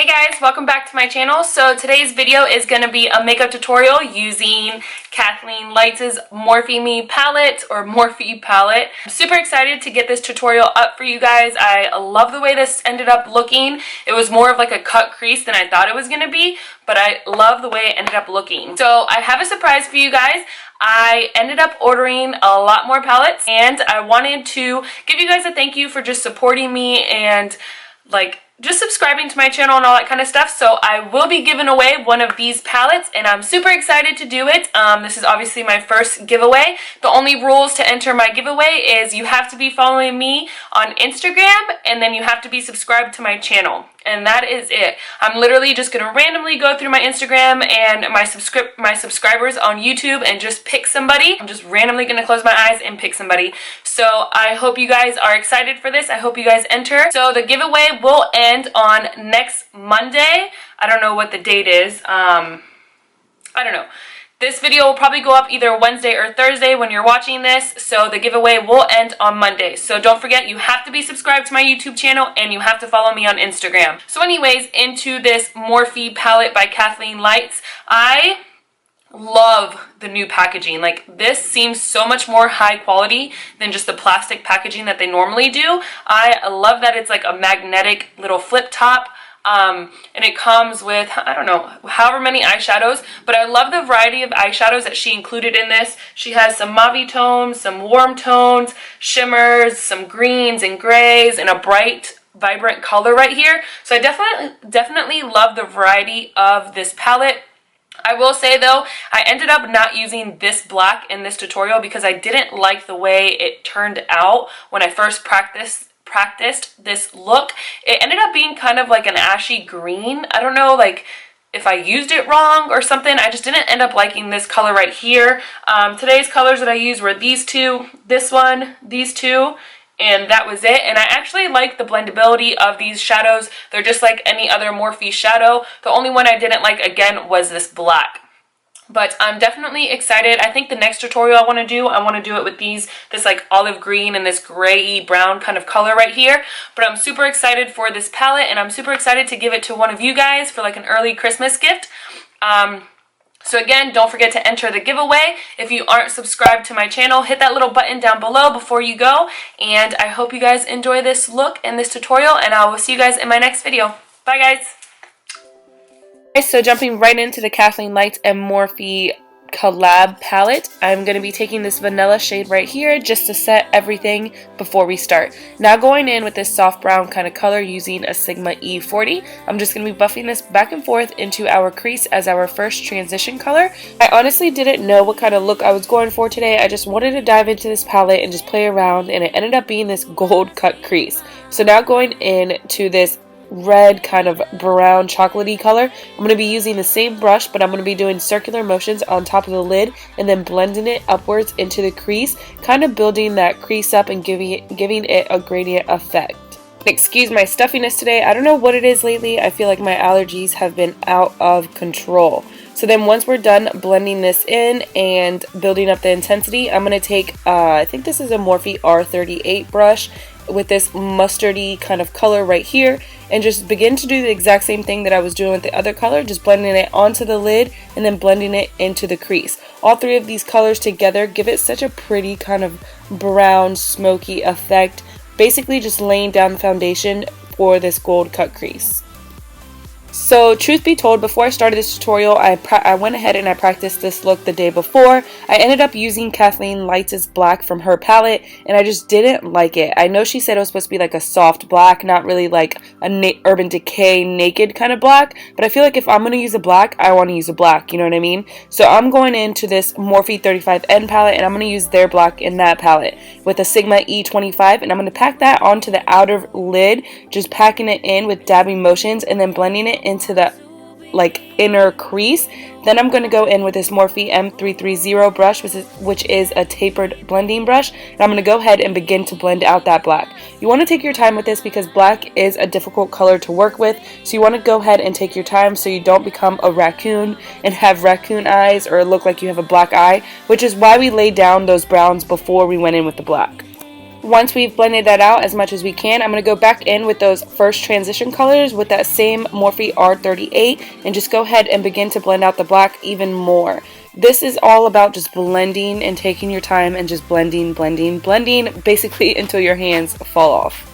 Hey guys, welcome back to my channel. So today's video is going to be a makeup tutorial using KathleenLights' Morphe Me palette or Morphe palette. I'm super excited to get this tutorial up for you guys. I love the way this ended up looking. It was more of like a cut crease than I thought it was going to be, but I love the way it ended up looking. So I have a surprise for you guys. I ended up ordering a lot more palettes and I wanted to give you guys a thank you for just supporting me and like just subscribing to my channel and all that kind of stuff. So I will be giving away one of these palettes and I'm super excited to do it. This is obviously my first giveaway. The only rules to enter my giveaway is you have to be following me on Instagram and then you have to be subscribed to my channel. And that is it. I'm literally just going to randomly go through my Instagram and my subscribers on YouTube and just pick somebody. I'm just randomly going to close my eyes and pick somebody. So I hope you guys are excited for this. I hope you guys enter. So the giveaway will end on next Monday. I don't know what the date is. I don't know. This video will probably go up either Wednesday or Thursday when you're watching this, so the giveaway will end on Monday. So don't forget, you have to be subscribed to my YouTube channel and you have to follow me on Instagram. So anyways, into this Morphe palette by KathleenLights. I love the new packaging. Like, this seems so much more high quality than just the plastic packaging that they normally do. I love that it's like a magnetic little flip top. And it comes with, I don't know, however many eyeshadows, but I love the variety of eyeshadows that she included in this. She has some mauve tones, some warm tones, shimmers, some greens and grays, and a bright, vibrant color right here. So I definitely love the variety of this palette. I will say though, I ended up not using this black in this tutorial because I didn't like the way it turned out when I first practiced this look. It ended up being kind of like an ashy green. I don't know, like if I used it wrong or something. I just didn't end up liking this color right here. Today's colors that I used were these two, this one, these two, and that was it. And I actually like the blendability of these shadows. They're just like any other Morphe shadow. The only one I didn't like, again, was this black. But I'm definitely excited. I think the next tutorial I want to do it with this like olive green and this gray brown kind of color right here. But I'm super excited for this palette and I'm super excited to give it to one of you guys for like an early Christmas gift. So again, don't forget to enter the giveaway. If you aren't subscribed to my channel, hit that little button down below before you go. And I hope you guys enjoy this look and this tutorial, and I will see you guys in my next video. Bye guys! So jumping right into the KathleenLights and Morphe Collab palette, I'm going to be taking this vanilla shade right here just to set everything before we start. Now going in with this soft brown kind of color using a Sigma E40, I'm just going to be buffing this back and forth into our crease as our first transition color. I honestly didn't know what kind of look I was going for today. I just wanted to dive into this palette and just play around, and it ended up being this gold cut crease. So now going into this red kind of brown chocolatey color, I'm going to be using the same brush, but I'm going to be doing circular motions on top of the lid and then blending it upwards into the crease, kind of building that crease up and giving it a gradient effect. Excuse my stuffiness today. I don't know what it is lately. I feel like my allergies have been out of control. So then once we're done blending this in and building up the intensity, I'm going to take, I think this is a Morphe R38 brush with this mustardy kind of color right here, and just begin to do the exact same thing that I was doing with the other color, just blending it onto the lid and then blending it into the crease. All three of these colors together give it such a pretty kind of brown smoky effect, basically just laying down the foundation for this gold cut crease. So truth be told, before I started this tutorial, I went ahead and I practiced this look the day before. I ended up using KathleenLights' black from her palette, and I just didn't like it. I know she said it was supposed to be like a soft black, not really like a Urban Decay naked kind of black, but I feel like if I'm going to use a black, I want to use a black, you know what I mean? So I'm going into this Morphe 35N palette, and I'm going to use their black in that palette with a Sigma E25, and I'm going to pack that onto the outer lid, just packing it in with dabbing motions and then blending it into the like inner crease. Then I'm going to go in with this Morphe M330 brush, which is a tapered blending brush, and I'm going to go ahead and begin to blend out that black. You want to take your time with this because black is a difficult color to work with, so you want to go ahead and take your time so you don't become a raccoon and have raccoon eyes or look like you have a black eye, which is why we laid down those browns before we went in with the black. Once we've blended that out as much as we can, I'm going to go back in with those first transition colors with that same Morphe R38 and just go ahead and begin to blend out the black even more. This is all about just blending and taking your time and just blending basically until your hands fall off.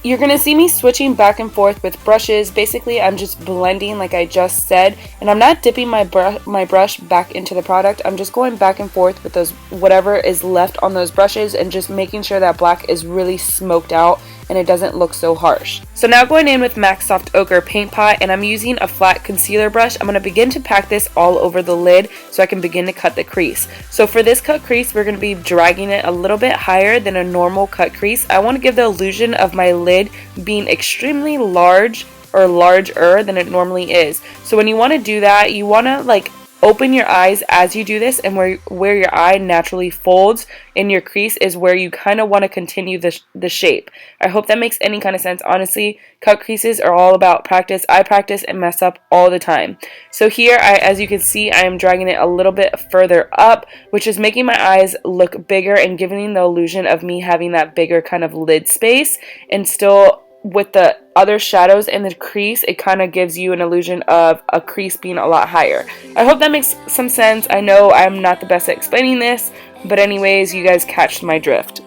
You're going to see me switching back and forth with brushes. Basically, I'm just blending like I just said, and I'm not dipping my brush back into the product. I'm just going back and forth with those whatever is left on those brushes and just making sure that black is really smoked out and it doesn't look so harsh. So now going in with MAC Soft Ochre Paint Pot, and I'm using a flat concealer brush. I'm going to begin to pack this all over the lid so I can begin to cut the crease. So for this cut crease, we're going to be dragging it a little bit higher than a normal cut crease. I want to give the illusion of my lid being extremely large or larger than it normally is. So when you want to do that, you want to like open your eyes as you do this, and where your eye naturally folds in your crease is where you kind of want to continue the shape. I hope that makes any kind of sense. Honestly, cut creases are all about practice. I practice and mess up all the time. So here, as you can see, I am dragging it a little bit further up, which is making my eyes look bigger and giving the illusion of me having that bigger kind of lid space, and still with the other shadows in the crease, it kind of gives you an illusion of a crease being a lot higher. I hope that makes some sense. I know I'm not the best at explaining this, but anyways, you guys catch my drift.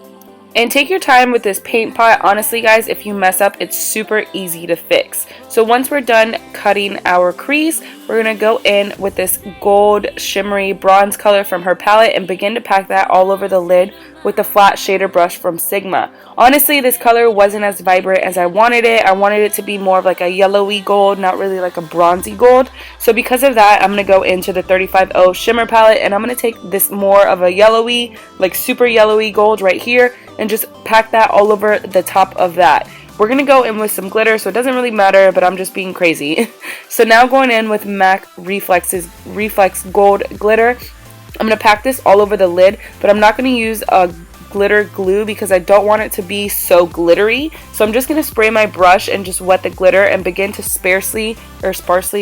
And take your time with this paint pot. Honestly, guys, if you mess up, it's super easy to fix. So once we're done cutting our crease, we're going to go in with this gold shimmery bronze color from her palette and begin to pack that all over the lid with the flat shader brush from Sigma. Honestly, this color wasn't as vibrant as I wanted it. I wanted it to be more of like a yellowy gold, not really like a bronzy gold. So because of that, I'm going to go into the 35O shimmer palette, and I'm going to take this more of a yellowy, like super yellowy gold right here, and just pack that all over the top of that. We're going to go in with some glitter, so it doesn't really matter, but I'm just being crazy. So now going in with MAC Reflex Gold Glitter. I'm going to pack this all over the lid, but I'm not going to use a glitter glue because I don't want it to be so glittery. So I'm just going to spray my brush and just wet the glitter and begin to sparsely,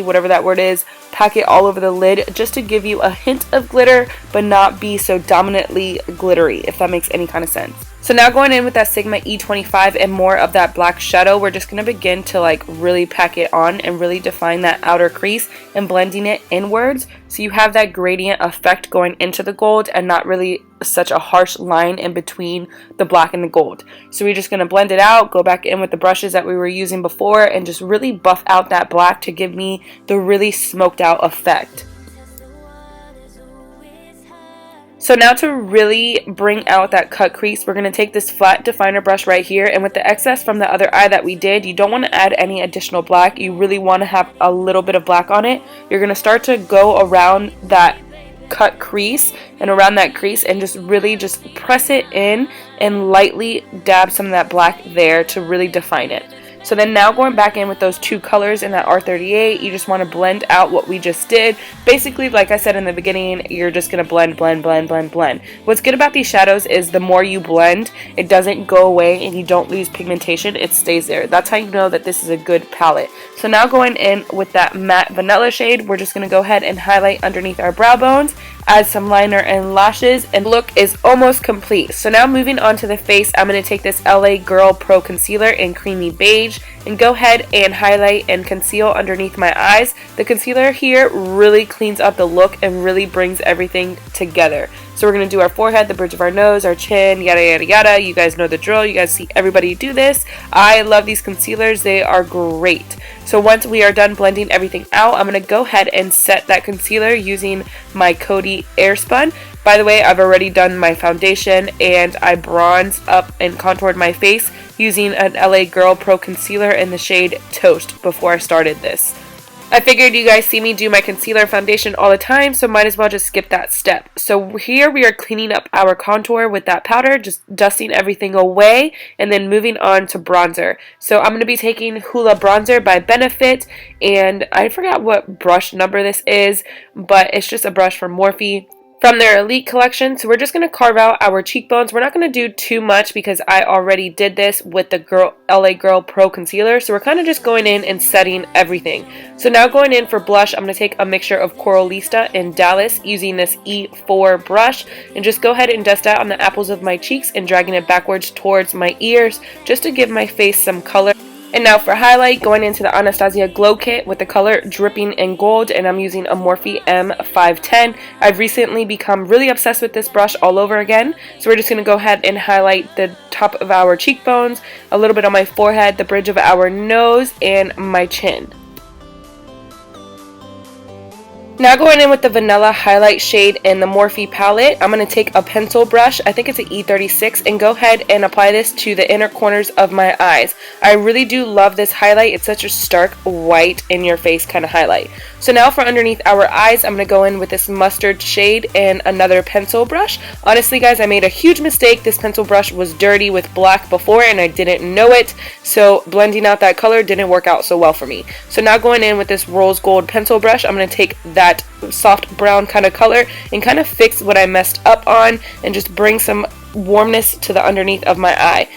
whatever that word is, pack it all over the lid just to give you a hint of glitter, but not be so dominantly glittery, if that makes any kind of sense. So now going in with that Sigma E25 and more of that black shadow, we're just going to begin to like really pack it on and really define that outer crease and blending it inwards so you have that gradient effect going into the gold and not really such a harsh line in between the black and the gold. So we're just going to blend it out, go back in with the brushes that we were using before, and just really buff out that black to give me the really smoked out effect. So now to really bring out that cut crease, we're going to take this flat definer brush right here, and with the excess from the other eye that we did, you don't want to add any additional black. You really want to have a little bit of black on it. You're going to start to go around that cut crease and around that crease and just really just press it in and lightly dab some of that black there to really define it. So then now going back in with those two colors in that R38, you just want to blend out what we just did. Basically, like I said in the beginning, you're just going to blend. What's good about these shadows is the more you blend, it doesn't go away and you don't lose pigmentation, it stays there. That's how you know that this is a good palette. So now going in with that matte vanilla shade, we're just going to go ahead and highlight underneath our brow bones, add some liner and lashes, and look is almost complete. So now moving on to the face, I'm going to take this LA Girl Pro Concealer in Creamy Beige and go ahead and highlight and conceal underneath my eyes. The concealer here really cleans up the look and really brings everything together. So we're going to do our forehead, the bridge of our nose, our chin, yada yada yada. You guys know the drill. You guys see everybody do this. I love these concealers. They are great. So once we are done blending everything out, I'm going to go ahead and set that concealer using my Coty Airspun. By the way, I've already done my foundation and I bronzed up and contoured my face using an LA Girl Pro Concealer in the shade Toast before I started this. I figured you guys see me do my concealer foundation all the time, so might as well just skip that step. So here we are cleaning up our contour with that powder, just dusting everything away, and then moving on to bronzer. So I'm going to be taking Hoola Bronzer by Benefit, and I forgot what brush number this is, but it's just a brush from Morphe from their Elite collection. So we're just going to carve out our cheekbones. We're not going to do too much because I already did this with the LA Girl Pro Concealer. So we're kind of just going in and setting everything. So now going in for blush, I'm going to take a mixture of Coralista and Dallas using this E4 brush and just go ahead and dust that on the apples of my cheeks and dragging it backwards towards my ears just to give my face some color. And now for highlight, going into the Anastasia Glow Kit with the color Dripping in Gold, and I'm using a Morphe M510. I've recently become really obsessed with this brush all over again, so we're just going to go ahead and highlight the top of our cheekbones, a little bit on my forehead, the bridge of our nose, and my chin. Now going in with the Vanilla Highlight shade in the Morphe palette, I'm going to take a pencil brush, I think it's an E36, and go ahead and apply this to the inner corners of my eyes. I really do love this highlight. It's such a stark white in your face kind of highlight. So now for underneath our eyes, I'm going to go in with this mustard shade and another pencil brush. Honestly guys, I made a huge mistake. This pencil brush was dirty with black before and I didn't know it. So blending out that color didn't work out so well for me. So now going in with this rose gold pencil brush, I'm going to take that soft brown kind of color and kind of fix what I messed up on and just bring some warmness to the underneath of my eye.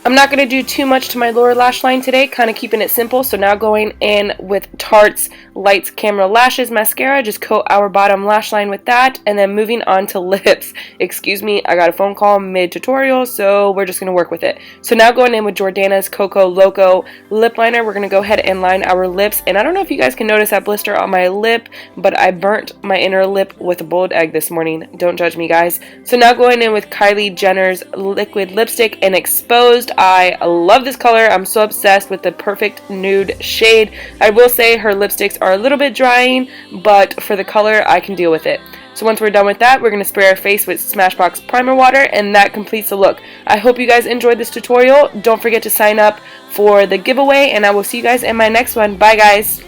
I'm not going to do too much to my lower lash line today, kind of keeping it simple. So now going in with Tarte's Lights Camera Lashes Mascara, just coat our bottom lash line with that, and then moving on to lips. Excuse me, I got a phone call mid-tutorial, so we're just going to work with it. So now going in with Jordana's Coco Loco lip liner, we're going to go ahead and line our lips. And I don't know if you guys can notice that blister on my lip, but I burnt my inner lip with a boiled egg this morning. Don't judge me, guys. So now going in with Kylie Jenner's liquid lipstick in Exposed. I love this color. I'm so obsessed with the perfect nude shade. I will say her lipsticks are a little bit drying, but for the color, I can deal with it. So once we're done with that, we're going to spray our face with Smashbox Primer Water, and that completes the look. I hope you guys enjoyed this tutorial. Don't forget to sign up for the giveaway, and I will see you guys in my next one. Bye, guys.